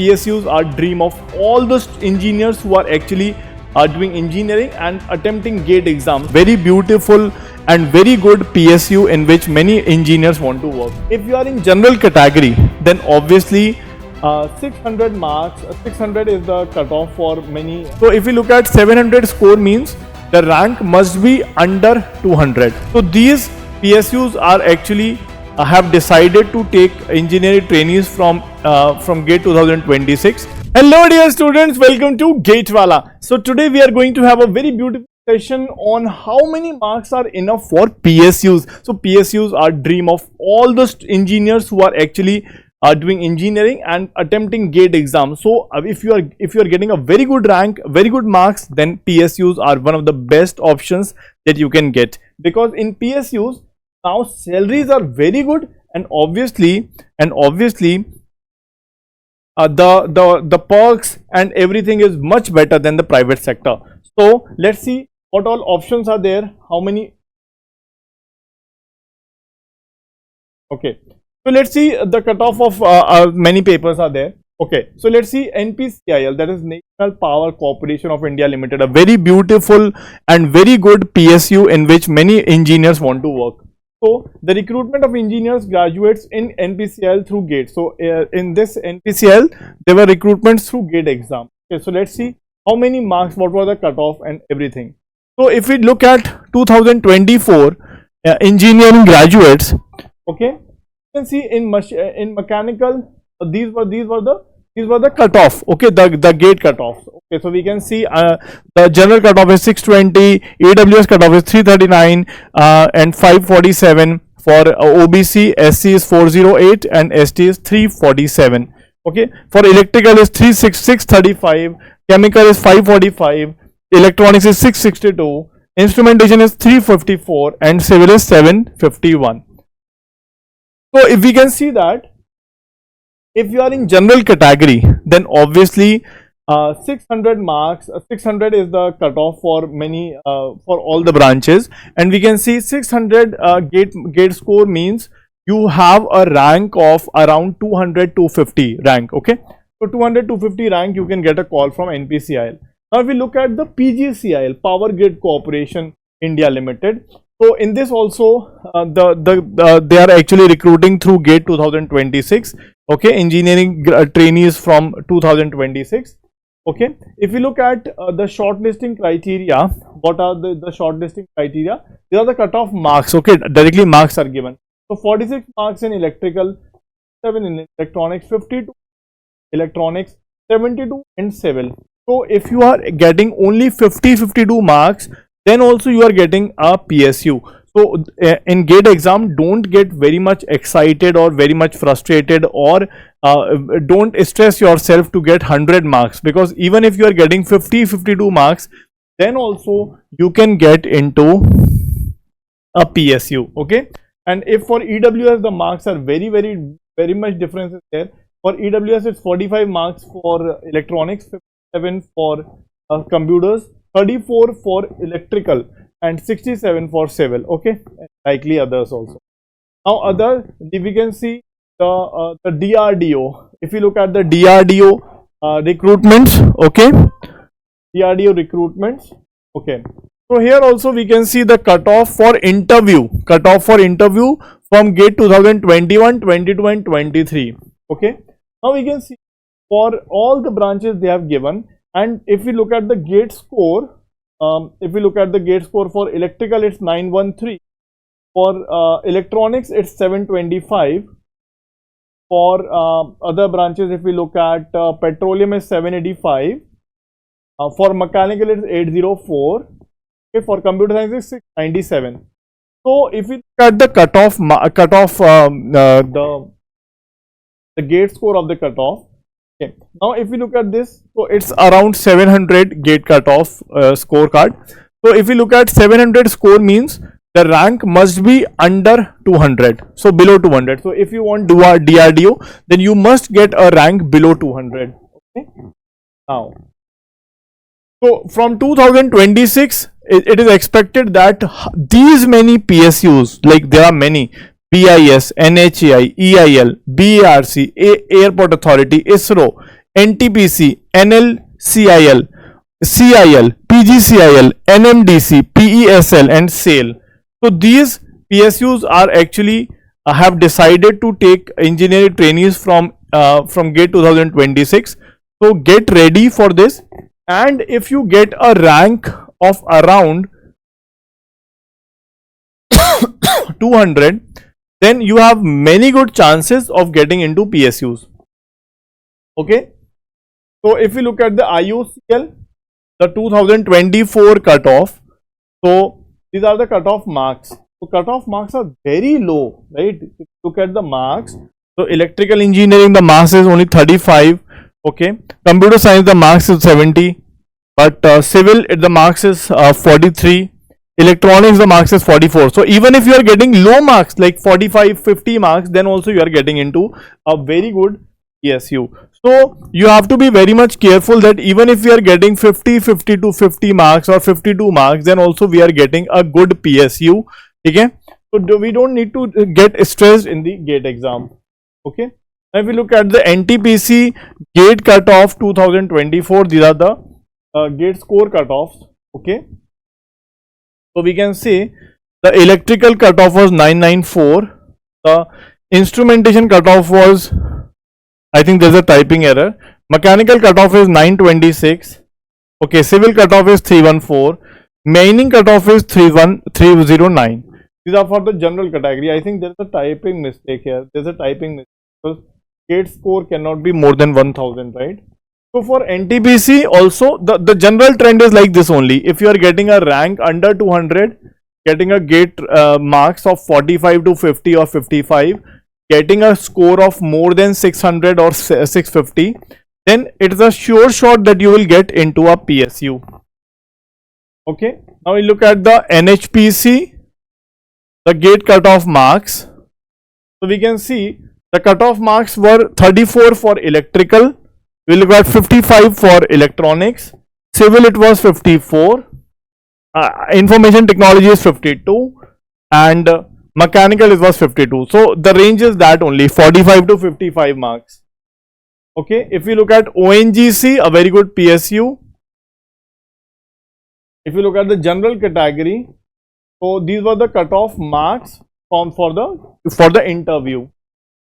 PSUs are dream of all the engineers who are actually doing engineering and attempting GATE exam. Very beautiful and very good PSU in which many engineers want to work. If you are in general category, then obviously 600 marks, 600 is the cutoff for many. So if you look at 700 score means the rank must be under 200. So these PSUs are actually have decided to take engineering trainees from GATE 2026. Hello dear students, welcome to GATE Wallah. So today we are going to have a very beautiful session on how many marks are enough for PSUs. So PSUs are dream of all the engineers who are actually doing engineering and attempting GATE exam. So if you are getting a very good rank, very good marks, then PSUs are one of the best options that you can get, because in PSUs now salaries are very good, and obviously the perks and everything is much better than the private sector. So let's see what all options are there, how many. Okay, so let's see the cutoff of many papers are there. Okay, so let's see NPCIL, that is National Power Corporation of India Limited, a very beautiful and very good PSU in which many engineers want to work. So the recruitment of engineers graduates in NPCIL through GATE. So in this NPCIL there were recruitments through GATE exam. Okay, so let's see how many marks, what was the cutoff and everything. So if we look at 2024 engineering graduates, okay, you can see in mechanical these were the cutoff. Okay, the GATE cutoffs. Okay, so we can see the general cutoff is 620, EWS cutoff is 339 and 547. For OBC, SC is 408 and ST is 347. Okay, for electrical is 635, chemical is 545, electronics is 662, instrumentation is 354 and civil is 751. So if we can see that if you are in general category, then obviously 600 marks, 600 is the cutoff for many for all the branches, and we can see 600 GATE score means you have a rank of around 200-250 rank. Okay, so 200-250 rank you can get a call from NPCIL. Now if we look at the PGCIL, Power Grid Corporation India Limited, so in this also they are actually recruiting through GATE 2026. Okay, engineering trainees from 2026. Okay, if you look at the shortlisting criteria, what are the shortlisting criteria? These are the cutoff marks. Okay, directly marks are given. So 46 marks in electrical, 7 in electronics, 52 electronics, 72 in civil. So if you are getting only 52 marks, then also you are getting a PSU. So in GATE exam, don't get very much excited or very much frustrated, or don't stress yourself to get 100 marks, because even if you are getting 52 marks, then also you can get into a PSU. Okay, and if for EWS the marks are very much difference is there. For EWS it's 45 marks for electronics, 57 for computers, 34 for electrical and 67 for civil. Okay, likely others also. Now other, we can see the DRDO. If you look at the DRDO recruitments, okay, DRDO recruitments. Okay, so here also we can see the cutoff for interview from GATE 2021, 22 and 23. Okay, now we can see for all the branches they have given, and if we look at the GATE score, if we look at the GATE score for electrical it's 913, for electronics it's 725, for other branches if we look at petroleum is 785, for mechanical it's 804, okay, for computer science is 697. So if we look at the the GATE score of the cutoff. Okay. Now if we look at this, so it's around 700 GATE cutoff scorecard. So if we look at 700 score means the rank must be under 200, so below 200. So if you want to do a DRDO, then you must get a rank below 200. Okay. Now, so from 2026, it is expected that these many PSUs, like there are many BIS, NHAI, EIL, BARC, Airport Authority, ISRO, NTPC, NLCIL, CIL, PGCIL, NMDC, PESL and SAIL. So these PSUs are actually have decided to take engineering trainees from GATE 2026. So get ready for this, and if you get a rank of around 200, then you have many good chances of getting into PSUs. Okay, so if you look at the IOCL, the 2024 cutoff, so these are the cutoff marks. So cutoff marks are very low, right? If you look at the marks, so electrical engineering, the marks is only 35. Okay, computer science, the marks is 70, but civil, the marks is 43. Electronics, the marks is 44. So even if you are getting low marks like 45, 50 marks, then also you are getting into a very good PSU. So you have to be very much careful that even if we are getting 50 to 50 marks or 52 marks, then also we are getting a good PSU. Okay, so we don't need to get stressed in the GATE exam. Okay, now if we look at the NTPC GATE cutoff 2024, these are the GATE score cutoffs. Okay, so we can say the electrical cutoff was 994, the instrumentation cutoff was, I think there's a typing error, mechanical cutoff is 926. Okay, civil cutoff is 314, mining cutoff is 309. These are for the general category. I think there's a typing mistake here. There's a typing mistake because GATE score cannot be more than 1000, right? So for NTPC also, the general trend is like this only. If you are getting a rank under 200, getting a GATE marks of 45 to 50 or 55, getting a score of more than 600 or 650, then it is a sure shot that you will get into a PSU. Okay, now we look at the NHPC, the GATE cutoff marks. So we can see the cutoff marks were 34 for electrical, we look at 55 for electronics, civil it was 54, information technology is 52, and mechanical it was 52. So the range is that only 45 to 55 marks. Okay, if you look at ONGC, a very good PSU. If you look at the general category, so these were the cutoff marks for the interview.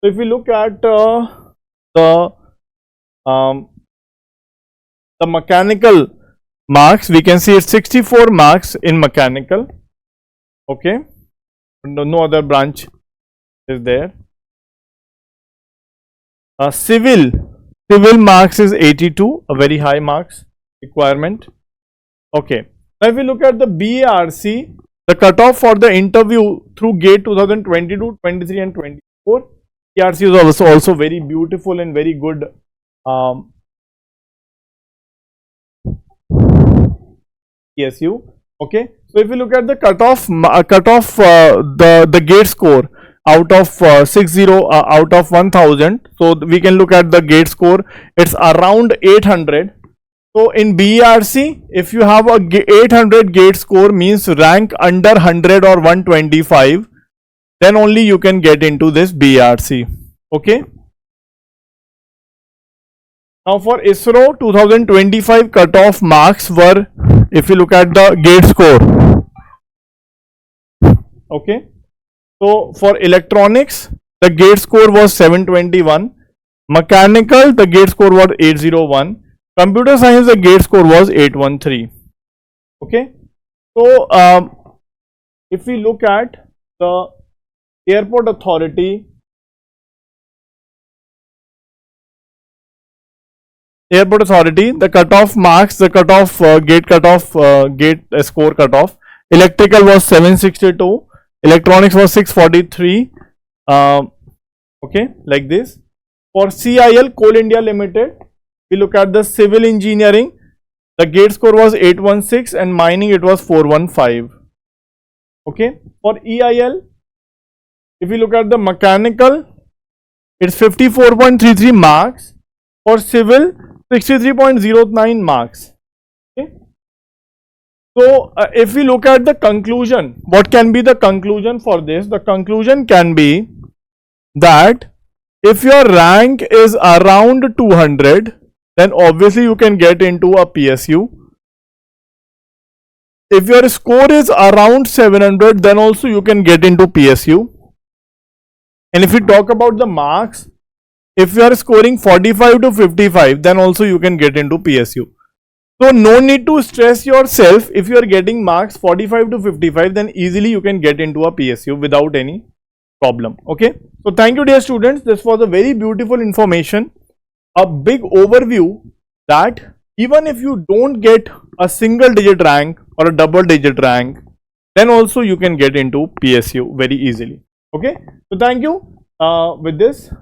So if we look at the mechanical marks, we can see it's 64 marks in mechanical. Okay, no other branch is there. Civil marks is 82, a very high marks requirement. Okay, now if we look at the BARC, the cutoff for the interview through GATE 2022, 23 and 24, BARC is also very beautiful and very good PSU. Okay, so if you look at the cutoff, the GATE score out of 60 out of 1000, so we can look at the GATE score, it's around 800. So in BRC, if you have a 800 GATE score, means rank under 100 or 125, then only you can get into this BRC. Okay, now for ISRO 2025 cutoff marks were, if you look at the GATE score. Okay, so for electronics, the GATE score was 721, mechanical, the GATE score was 801, computer science, the GATE score was 813. Okay, so if we look at the airport authority, the cutoff marks, the cutoff GATE score cutoff, electrical was 762, electronics was 643. Okay, like this. For CIL, Coal India Limited, we look at the civil engineering, the GATE score was 816 and mining it was 415. Okay, for EIL, if you look at the mechanical, it's 54.33 marks, for civil 63.09 marks. Okay, so if we look at the conclusion, what can be the conclusion for this? The conclusion can be that if your rank is around 200, then obviously you can get into a PSU. If your score is around 700, then also you can get into PSU. And if we talk about the marks, if you are scoring 45 to 55, then also you can get into PSU. So no need to stress yourself. If you are getting marks 45 to 55, then easily you can get into a PSU without any problem. Okay. So thank you dear students. This was a very beautiful information, a big overview that even if you don't get a single digit rank or a double digit rank, then also you can get into PSU very easily. Okay. So thank you. With this